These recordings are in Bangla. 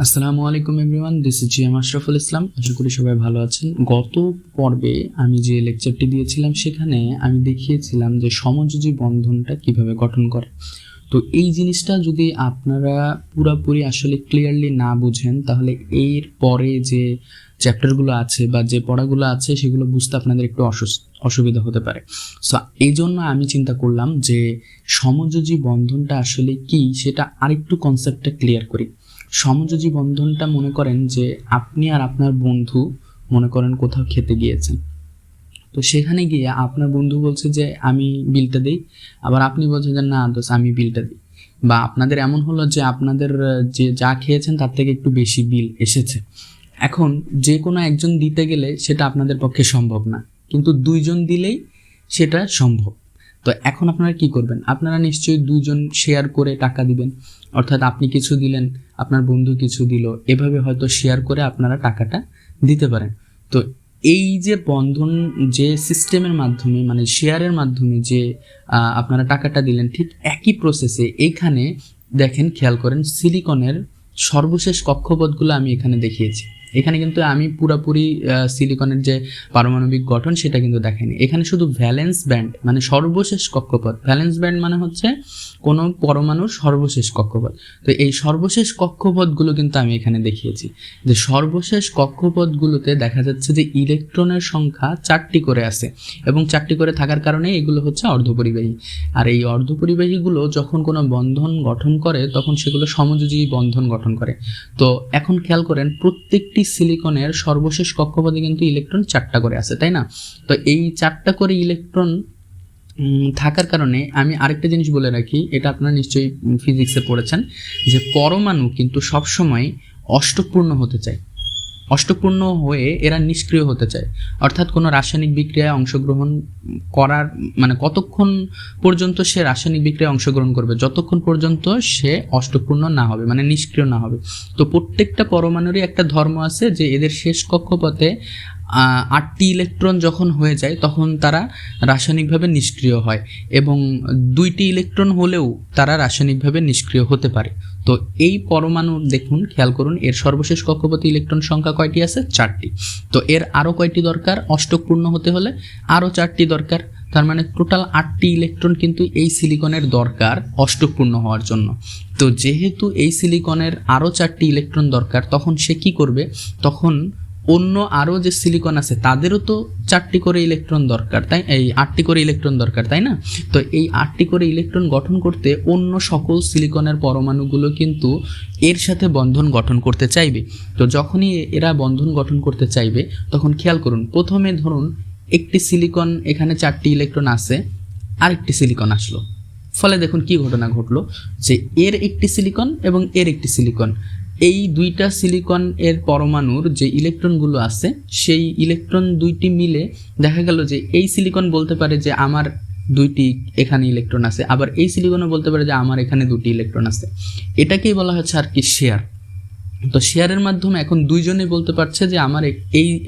আসসালামু আলাইকুম everyone, this is GM Ashraful Islam. আশা করি সবাই ভালো আছেন। গত পর্বে আমি যে লেকচারটি দিয়েছিলাম সেখানে আমি দেখিয়েছিলাম যে সমযোজী বন্ধনটা কিভাবে গঠন করে। তো এই জিনিসটা যদি আপনারা পুরোপুরি আসলে ক্লিয়ারলি না বুঝেন তাহলে এর পরে যে চ্যাপ্টারগুলো আছে বা যে পড়াগুলো আছে সেগুলো বুঝতে আপনাদের একটু অসুবিধা হতে পারে। সো এই জন্য আমি চিন্তা করলাম যে সমযোজী বন্ধনটা আসলে কি সেটা আরেকটু কনসেপ্টটা ক্লিয়ার করি। সমযোজী বন্ধনটা মনে করেন যে আপনি আর আপনার বন্ধু মনে করেন কোথাও খেতে গিয়েছেন, তো সেখানে গিয়ে আপনার বন্ধু বলছে যে আমি বিলটা দিই, আবার আপনি বলছেন যে না দোস্ত আমি বিলটা দিই। বা আপনাদের এমন হলো যে আপনাদের যে যা খেয়েছেন তার থেকে একটু বেশি বিল এসেছে। এখন যে কোনো একজন দিতে গেলে সেটা আপনাদের পক্ষে সম্ভব না, কিন্তু দুইজন দিলেই সেটা সম্ভব। তো এখন আপনারা কি করবেন? আপনারা নিশ্চয়ই দুইজন শেয়ার করে টাকা দিবেন, অর্থাৎ আপনি কিছু দিলেন, আপনার বন্ধু কিছু দিল, এভাবে হয়তো শেয়ার করে আপনারা টাকাটা দিতে পারেন। তো এই যে বন্ধন যে সিস্টেমের মাধ্যমে মানে শেয়ারের মাধ্যমে যে আপনারা টাকাটা দিলেন, ঠিক একই প্রসেসে এইখানে দেখেন, খেয়াল করেন, সিলিকনের সর্বশেষ কক্ষপথগুলো আমি এখানে দেখিয়েছি। এখানে কিন্তু আমি পুরোপুরি সিলিকনের যে পারমাণবিক গঠন সেটা কিন্তু দেখাইনি। এখানে শুধু ভ্যালেন্স ব্যান্ড মানে সর্বশেষ কক্ষপথ, ভ্যালেন্স ব্যান্ড মানে হচ্ছে কোনো পরমাণুর সর্বশেষ কক্ষপথ। তো এই সর্বশেষ কক্ষপথগুলো কিন্তু আমি এখানে দেখিয়েছি। যে সর্বশেষ কক্ষপথগুলোতে দেখা যাচ্ছে যে ইলেকট্রনের সংখ্যা 4টি করে আছে, এবং 4টি করে থাকার কারণে এগুলো হচ্ছে অর্ধপরিবাহী। আর এই অর্ধপরিবাহীগুলো যখন কোনো বন্ধন গঠন করে তখন সেগুলো সমযোজী বন্ধন গঠন করে। তো এখন খেয়াল করেন, প্রত্যেকটি সিলিকনের সর্বশেষ কক্ষপথে কিন্তু ইলেকট্রন 4টা করে আছে, তাই না? তো এই 4টা করে ইলেকট্রন থাকার কারণে আমি আরেকটা জিনিস বলে রাখি, এটা আপনারা নিশ্চয়ই ফিজিক্সে পড়েছেন, যে পরমাণু কিন্তু সবসময় অষ্টকপূর্ণ হতে চায়। অষ্টকপূর্ণ হয়ে এরা নিষ্ক্রিয় হতে চায়, অর্থাৎ কোনো রাসায়নিক বিক্রিয়ায় অংশগ্রহণ করার মানে কতক্ষণ পর্যন্ত সে রাসায়নিক বিক্রিয়ায় অংশগ্রহণ করবে, যতক্ষণ পর্যন্ত সে অষ্টকপূর্ণ না হবে, মানে নিষ্ক্রিয় না হবে। তো প্রত্যেকটা পরমাণুরই একটা ধর্ম আছে যে এদের শেষ কক্ষপথে 8টি ইলেকট্রন যখন হয়ে যায় তখন তারা রাসায়নিকভাবে নিষ্ক্রিয় হয়, এবং 2টি ইলেকট্রন হলেও তারা রাসায়নিকভাবে নিষ্ক্রিয় হতে পারে। তো এই পরমাণু দেখুন, খেয়াল করুন, এর সর্বশেষ কক্ষপথে ইলেকট্রন সংখ্যা কয়টি আছে? 4টি। তো এর আরও কয়টি দরকার? অষ্টকপূর্ণ হতে হলে আরও 4টি দরকার। তার মানে টোটাল 8টি ইলেকট্রন কিন্তু এই সিলিকনের দরকার অষ্টকপূর্ণ হওয়ার জন্য। তো যেহেতু এই সিলিকনের আরও 4টি ইলেকট্রন দরকার, তখন সে কি করবে? তখন অন্য আরও যে সিলিকন আছে তাদেরও তো 4টি করে ইলেকট্রন দরকার, তাই এই 8টি করে ইলেকট্রন দরকার, তাই না? তো এই 8টি করে ইলেকট্রন গঠন করতে অন্য সকল সিলিকনের পরমাণুগুলো কিন্তু এর সাথে বন্ধন গঠন করতে চাইবে। তো যখনই এরা বন্ধন গঠন করতে চাইবে তখন খেয়াল করুন, প্রথমে ধরুন একটি সিলিকন, এখানে 4টি ইলেকট্রন আছে, আরেকটি সিলিকন আসলো, ফলে দেখুন কি ঘটনা ঘটলো, যে এর একটি সিলিকন এবং এর একটি সিলিকন, এই দুইটা সিলিকন এর পরমাণুর যে ইলেকট্রনগুলো আছে সেই ইলেকট্রন দুইটি মিলে দেখা গেল যে এই সিলিকন বলতে পারে যে আমার 2টি এখানে ইলেকট্রন আছে, আবার এই সিলিকনও বলতে পারে যে আমার এখানে 2টি ইলেকট্রন আছে। এটাকেই বলা হচ্ছে আর কি শেয়ার। তো শেয়ারের মাধ্যমে এখন দুইজনেই বলতে পারছে যে আমার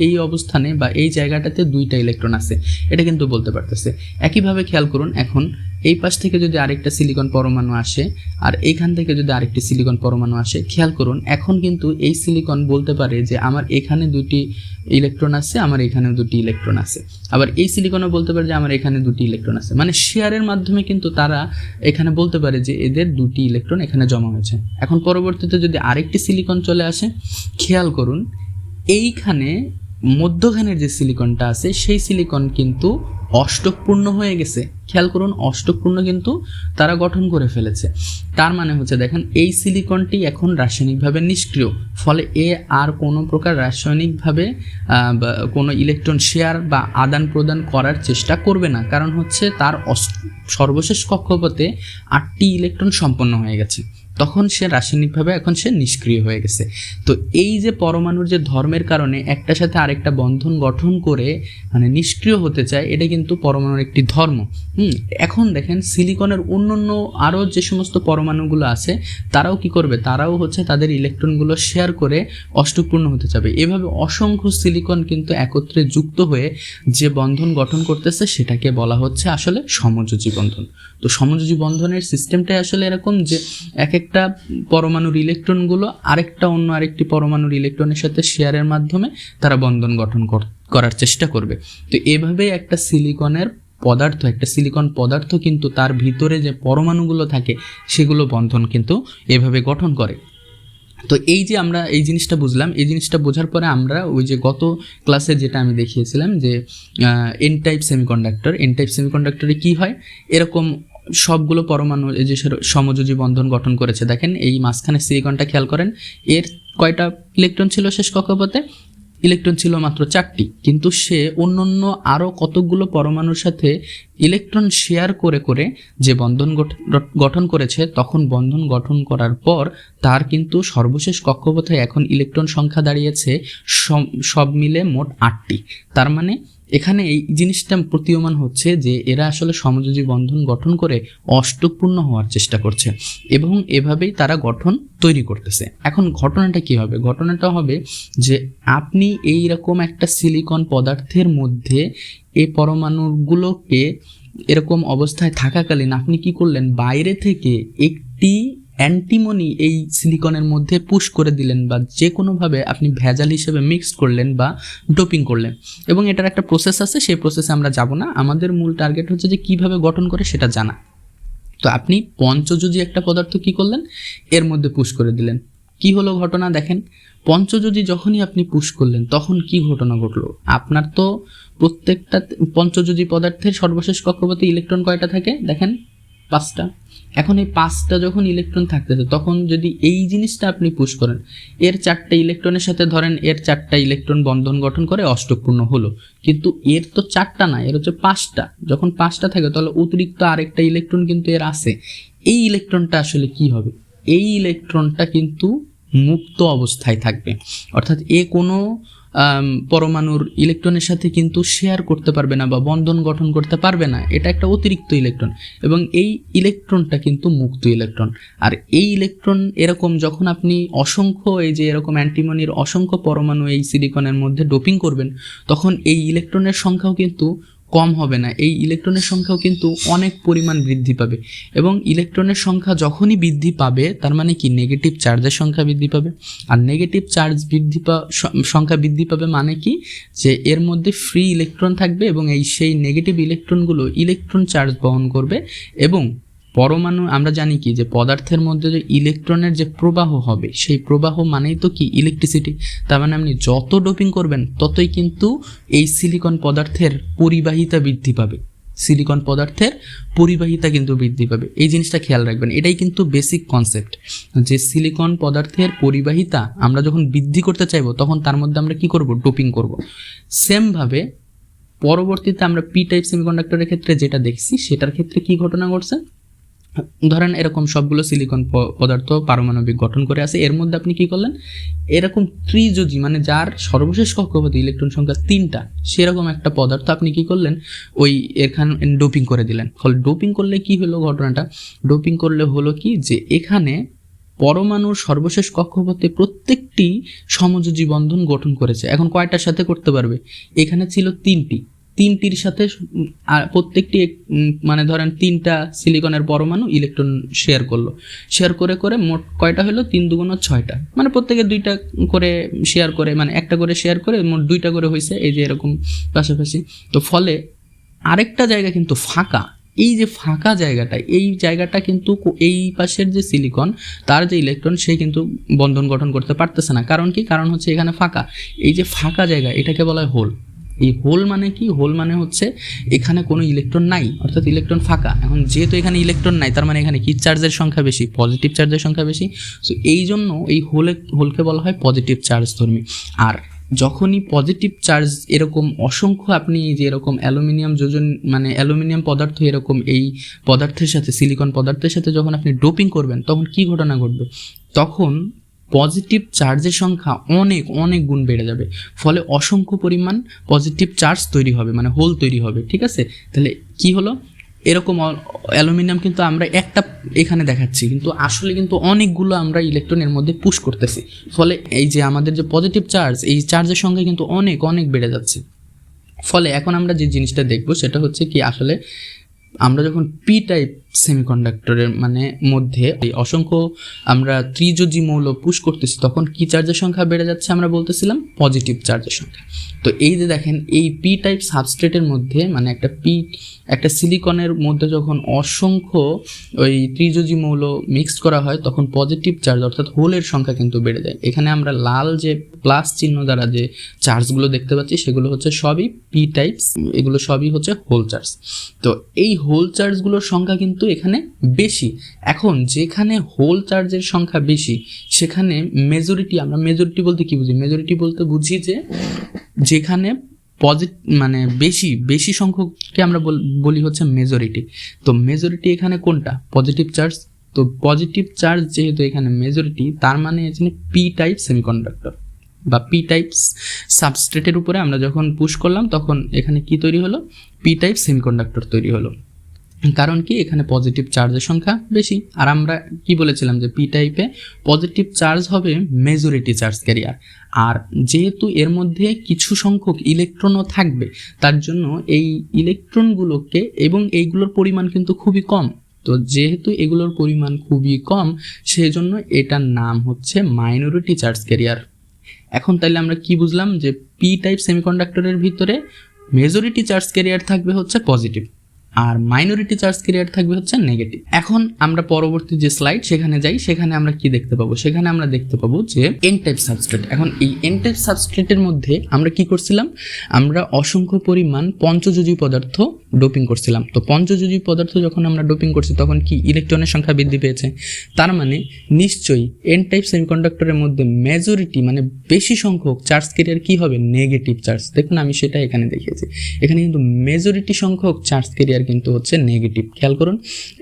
এই অবস্থানে বা এই জায়গাটাতে 2টা ইলেকট্রন আছে, এটা কিন্তু বলতে পারতেছে। একইভাবে খেয়াল করুন, এখন এই পাশ থেকে যদি আরেকটা সিলিকন পরমাণু আসে আর এইখান থেকে যদি আরেকটি সিলিকন পরমাণু আসে, খেয়াল করুন এখন কিন্তু এই সিলিকন বলতে পারে যে আমার এখানে 2টি ইলেকট্রন আছে, আমার এখানে 2টি ইলেকট্রন আছে, আবার এই সিলিকনও বলতে পারে যে আমার এখানে 2টি ইলেকট্রন আছে। মানে শেয়ারের মাধ্যমে কিন্তু তারা এখানে বলতে পারে যে এদের 2টি ইলেকট্রন এখানে জমা হয়েছে। এখন পরবর্তীতে যদি আরেকটি সিলিকন চলে আসে, খেয়াল করুন এইখানে মধ্যখানের যে সিলিকনটা আছে সেই সিলিকন কিন্তু অষ্টকপূর্ণ হয়ে গেছে। খেয়াল করুন, অষ্টকপূর্ণ কিন্তু তারা গঠন করে ফেলেছে। তার মানে হচ্ছে দেখেন, এই সিলিকনটি এখন রাসায়নিকভাবে নিষ্ক্রিয়, ফলে এ আর কোনো প্রকার রাসায়নিকভাবে কোনো ইলেকট্রন শেয়ার বা আদান প্রদান করার চেষ্টা করবে না, কারণ হচ্ছে তার সর্বশেষ কক্ষপথে 8টি ইলেকট্রন সম্পন্ন হয়ে গেছে। তখন সে রাসায়নিকভাবে এখন সে নিষ্ক্রিয় হয়ে গেছে। তো এই যে পরমাণুর যে ধর্মের কারণে একটার সাথে আরেকটা বন্ধন গঠন করে মানে নিষ্ক্রিয় হতে চায়, এটা কিন্তু পরমাণুর একটি ধর্ম। এখন দেখেন সিলিকনের অন্যান্য আরও যে সমস্ত পরমাণুগুলো আছে তারাও কি করবে, তারাও হচ্ছে তাদের ইলেকট্রনগুলো শেয়ার করে অষ্টকপূর্ণ হতে যাবে। এভাবে অসংখ্য সিলিকন কিন্তু একত্রে যুক্ত হয়ে যে বন্ধন গঠন করতেছে সেটাকে বলা হচ্ছে আসলে সমযোজী বন্ধন। তো সমযোজী বন্ধনের সিস্টেমটাই আসলে এরকম যে এক একটা পরমাণুর ইলেকট্রনগুলো আরেকটি পরমাণুর ইলেকট্রনের সাথে শেয়ারের মাধ্যমে তারা বন্ধন গঠন করার চেষ্টা করবে। তো এভাবে একটা সিলিকন পদার্থ কিন্তু তার ভিতরে যে পরমাণুগুলো থাকে সেগুলো বন্ধন কিন্তু এভাবে গঠন করে। তো এই যে আমরা এই জিনিসটা বুঝলাম, এই জিনিসটা বোঝার পরে আমরা ওই যে গত ক্লাসে যেটা আমি দেখিয়েছিলাম যে এন টাইপ সেমিকন্ডাক্টরে কী হয়, এরকম সবগুলো পরমাণু এই যে সমযোজী বন্ধন গঠন করেছে। দেখেন এই মাঝখানে সিলিকনটা খেয়াল করেন, এর কয়টা ইলেকট্রন ছিল শেষ কক্ষপথে? ইলেকট্রন ছিল মাত্র 4টি, কিন্তু সে অন্য আরও কতকগুলো পরমাণুর সাথে ইলেকট্রন শেয়ার করে যে বন্ধন গঠন করেছে, তখন বন্ধন গঠন করার পর তার কিন্তু সর্বশেষ কক্ষপথে এখন ইলেকট্রন সংখ্যা দাঁড়িয়েছে সব মিলে মোট 8টি। তার মানে এখানে এই জিনিসটা প্রতীয়মান হচ্ছে যে এরা আসলে সমযোজী বন্ধন গঠন করে অষ্টকপূর্ণ হওয়ার চেষ্টা করছে এবং এভাবেই তারা গঠন তৈরি করতেছে। এখন ঘটনাটা কি হবে? ঘটনাটা হবে যে আপনি এই রকম একটা সিলিকন পদার্থের মধ্যে এই পরমাণুগুলোকে এরকম অবস্থায় থাকাকালীন আপনি কি করলেন, বাইরে থেকে একটি অ্যান্টিমনি এই সিলিকনের মধ্যে পুশ করে দিলেন বা যে কোনোভাবে আপনি ভেজাল হিসেবে মিক্স করলেন বা ডোপিং করলেন। এবং এটার একটা প্রসেস আছে, সেই প্রসেসে আমরা যাব না, আমাদের মূল টার্গেট হচ্ছে যে কিভাবে গঠন করে সেটা জানা। তো আপনি পঞ্চযোজী একটা পদার্থ কি করলেন, এর মধ্যে পুশ করে দিলেন। কি হলো ঘটনা দেখেন, পঞ্চযোজী যখনই আপনি পুশ করলেন তখন কি ঘটনা ঘটলো? আপনার তো প্রত্যেকটা পঞ্চযোজী পদার্থের সর্বশেষ কক্ষপথে ইলেকট্রন কয়টা থাকে দেখেন? 5টা। এখন এই 5টা যখন ইলেকট্রন থাকতেছে তখন যদি এই জিনিসটা আপনি পুশ করেন, এর 4টা ইলেকট্রনের সাথে ধরেন এর 4টা ইলেকট্রন বন্ধন গঠন করে অষ্টকপূর্ণ হলো, কিন্তু এর তো 4টা না, এর হচ্ছে 5টা। যখন 5টা থাকে তাহলে অতিরিক্ত আরেকটা ইলেকট্রন কিন্তু এর আছে। এই ইলেকট্রনটা আসলে কি হবে? এই ইলেকট্রনটা কিন্তু মুক্ত অবস্থায় থাকবে, অর্থাৎ কোনো পরমাণুর ইলেকট্রনের সাথে কিন্তু শেয়ার করতে পারবে না বা বন্ধন গঠন করতে পারবে না। এটা একটা অতিরিক্ত ইলেকট্রন এবং এই ইলেকট্রনটা কিন্তু মুক্ত ইলেকট্রন। আর এই ইলেকট্রন এরকম যখন আপনি অসংখ্য এই যে এরকম অ্যান্টিমনির অসংখ্য পরমাণু এই সিলিকনের মধ্যে ডোপিং করবেন, তখন এই ইলেকট্রনের সংখ্যাও কিন্তু কম হবে না, এই ইলেকট্রনের সংখ্যাও কিন্তু অনেক পরিমাণ বৃদ্ধি পাবে। এবং ইলেকট্রনের সংখ্যা যখনই বৃদ্ধি পাবে তার মানে কি নেগেটিভ চার্জের সংখ্যা বৃদ্ধি পাবে। আর নেগেটিভ চার্জ সংখ্যা বৃদ্ধি পাবে মানে কি, যে এর মধ্যে ফ্রি ইলেকট্রন থাকবে এবং সেই নেগেটিভ ইলেকট্রনগুলো ইলেকট্রন চার্জ বহন করবে। এবং পরমাণু আমরা জানি কি যে পদার্থের মধ্যে যে ইলেকট্রনের যে প্রবাহ হবে, সেই প্রবাহ মানেই তো কি ইলেকট্রিসিটি। তার মানে আপনি যত ডোপিং করবেন ততই কিন্তু এই সিলিকন পদার্থের পরিবাহিতা বৃদ্ধি পাবে, সিলিকন পদার্থের পরিবাহিতা কিন্তু বৃদ্ধি পাবে। এই জিনিসটা খেয়াল রাখবেন, এটাই কিন্তু বেসিক কনসেপ্ট যে সিলিকন পদার্থের পরিবাহিতা আমরা যখন বৃদ্ধি করতে চাইবো তখন তার মধ্যে আমরা কি করব, ডোপিং করব। সেমভাবে পরবর্তীতে আমরা পি টাইপ সেমিকন্ডাক্টরের ক্ষেত্রে যেটা দেখছি সেটার ক্ষেত্রে কি ঘটনা ঘটছে, ধরেন এরকম সবগুলো সিলিকন পদার্থ পারমাণবিক গঠন করে আছে, এর মধ্যে আপনি কি করলেন, এরকম ত্রিযোজী মানে যার সর্বশেষ কক্ষপথে ইলেকট্রন সংখ্যা 3টা সেরকম একটা পদার্থ আপনি কি করলেন, ওই এখানে ডোপিং করে দিলেন। ফলে ডোপিং করলে কি হলো ঘটনাটা, ডোপিং করলে হলো কি যে এখানে পরমাণুর সর্বশেষ কক্ষপথে প্রত্যেকটি সমযোজী বন্ধন গঠন করেছে। এখন কয়টার সাথে করতে পারবে, এখানে ছিল 3টির সাথে প্রত্যেকটি মানে ধরেন 3টা সিলিকনের পরমাণু ইলেকট্রন শেয়ার করলো, শেয়ার করে মোট কয়টা হলো, 3 × 2 = 6টা, মানে প্রত্যেকে 2টা করে শেয়ার করে, মানে একটা করে শেয়ার করে মোট 2টা করে হয়েছে, এই যে এরকম পাশাপাশি। তো ফলে আরেকটা জায়গা কিন্তু ফাঁকা, এই যে ফাঁকা জায়গাটা, এই জায়গাটা কিন্তু এই পাশের যে সিলিকন তার যে ইলেকট্রন সে কিন্তু বন্ধন গঠন করতে পারতেছে না। কারণ কি, কারণ হচ্ছে এখানে ফাঁকা, এই যে ফাঁকা জায়গা এটাকে বলা হয় হোল। এই হোল মানে কি, হোল মানে হচ্ছে এখানে কোনো ইলেকট্রন নাই, অর্থাৎ ইলেকট্রন ফাঁকা। এখন যেহেতু এখানে ইলেকট্রন নাই তার মানে এখানে কি চার্জের সংখ্যা বেশি, পজিটিভ চার্জের সংখ্যা বেশি। সো এই জন্য এই হোলকে বলা হয় পজিটিভ চার্জ ধর্মী। আর যখনই পজিটিভ চার্জ এরকম অসংখ্য, আপনি যে এরকম অ্যালুমিনিয়াম যোজন মানে অ্যালুমিনিয়াম পদার্থ এরকম এই পদার্থের সাথে, সিলিকন পদার্থের সাথে যখন আপনি ডোপিং করবেন, তখন কি ঘটনা ঘটবে? তখন পজিটিভ চার্জের সংখ্যা অনেক অনেক গুণ বেড়ে যাবে, ফলে অসংখ্য পরিমাণ পজিটিভ চার্জ তৈরি হবে, মানে হোল তৈরি হবে। ঠিক আছে, তাহলে কি হলো, এরকম অ্যালুমিনিয়াম কিন্তু আমরা একটা এখানে দেখাচ্ছি, কিন্তু আসলে কিন্তু অনেকগুলো আমরা ইলেকট্রনের মধ্যে পুশ করতেছি, ফলে এই যে আমাদের যে পজিটিভ চার্জ, এই চার্জের সংখ্যা কিন্তু অনেক অনেক বেড়ে যাচ্ছে। ফলে এখন আমরা যে জিনিসটা দেখবো সেটা হচ্ছে কি, আসলে আমরা যখন পি টাইপ সেমিকন্ডাক্টরের মানে মধ্যে এই অসংখ্য আমরা ত্রিযোজী মৌল পুশ করতেছি, তখন কি চার্জের সংখ্যা বেড়ে যাচ্ছে? আমরা বলতেছিলাম পজিটিভ চার্জের সংখ্যা। তো এই যে দেখেন, এই পি টাইপ সাবস্ট্রেটের মধ্যে মানে একটা সিলিকনের মধ্যে যখন অসংখ্য ওই ত্রিযোজী মৌল মিক্সড করা হয়, তখন পজিটিভ চার্জ অর্থাৎ হোলের সংখ্যা কিন্তু বেড়ে যায়। এখানে আমরা লাল যে প্লাস চিহ্ন দ্বারা যে চার্জগুলো দেখতে পাচ্ছি, সেগুলো হচ্ছে সবই পি টাইপস, এগুলো সবই হচ্ছে হোল চার্জ। তো এই হোল চার্জগুলোর সংখ্যা কিন্তু এখানে বেশি। এখন যেখানে হোল চার্জের সংখ্যা বেশি, সেখানে মেজরিটি, আমরা মেজরিটি বলতে কি বুঝি? মেজরিটি বলতে বুঝি যে যেখানে মানে বেশি সংখ্যককে আমরা বলি হচ্ছে মেজরিটি। তো মেজরিটি এখানে কোনটা? Positive charge. তো পজিটিভ চার্জ যেহেতু এখানে মেজরিটি, তার মানে এখানে পি টাইপ সেমিকন্ডাক্টর বা পি টাইপ সাবস্ট্রেটের উপরে আমরা যখন পুশ করলাম, তখন এখানে কি তৈরি হলো? পি টাইপ সেমিকন্ডাক্টর তৈরি হলো। কারণ কি, এখানে পজিটিভ চার্জের সংখ্যা বেশি। আর আমরা কি বলেছিলাম যে পি টাইপে পজিটিভ চার্জ হবে মেজরিটি চার্জ ক্যারিয়ার, আর যেহেতু এর মধ্যে কিছু সংখ্যক ইলেকট্রনও থাকবে, তার জন্য এই ইলেকট্রনগুলোকে এবং এইগুলোর পরিমাণ কিন্তু খুবই কম। তো যেহেতু এগুলোর পরিমাণ খুবই কম, সেই জন্য এটার নাম হচ্ছে মাইনরিটি চার্জ ক্যারিয়ার। এখন তাইলে আমরা কি বুঝলাম? যে পি টাইপ সেমিকন্ডাক্টরের ভিতরে মেজরিটি চার্জ ক্যারিয়ার থাকবে হচ্ছে পজিটিভ, আর মাইনরিটি চার্জ ক্যারিয়ার থাকবে হচ্ছে নেগেটিভ। এখন আমরা পরবর্তী যে স্লাইড সেখানে যাই, সেখানে আমরা কি দেখতে পাবো? সেখানে আমরা দেখতে পাবো যে এন টাইপ সাবস্ট্রেট। এখন এই এন টাইপ সাবস্ট্রেটের মধ্যে আমরা কি করছিলাম? আমরা অসংখ্য পরিমাণ পঞ্চযোজী পদার্থ ডোপিং করছিলাম। তো পঞ্চযোজী পদার্থ যখন আমরা ডোপিং করছি, তখন কি ইলেকট্রনের সংখ্যা বৃদ্ধি পেয়েছে। তার মানে নিশ্চয়ই এন টাইপ সেমিকন্ডাক্টরের মধ্যে মেজরিটি মানে বেশি সংখ্যক চার্জ ক্যারিয়ার কি হবে? Negative charge. দেখুন আমি সেটা এখানে দেখিয়েছি, এখানে কিন্তু মেজরিটি সংখ্যক চার্জ ক্যারিয়ার কিন্তু হচ্ছে নেগেটিভ, খেয়াল করুন।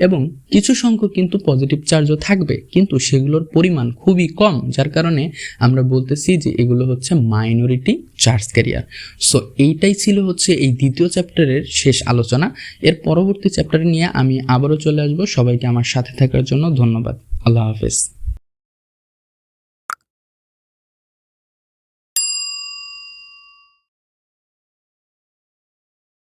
এবং কিছু সংখ্যক কিন্তু পজিটিভ চার্জও থাকবে, কিন্তু সেগুলোর পরিমাণ খুবই কম, যার কারণে আমরা বলতেছি যে এগুলো হচ্ছে মাইনরিটি চার্জ ক্যারিয়ার। সো এইটাই ছিল হচ্ছে এই দ্বিতীয় চ্যাপ্টারের শেষ আলোচনা। এর পরবর্তী চ্যাপ্টার নিয়ে আমি আবারও চলে আসবো। সবাইকে আমার সাথে থাকার জন্য ধন্যবাদ। আল্লাহ হাফেজ।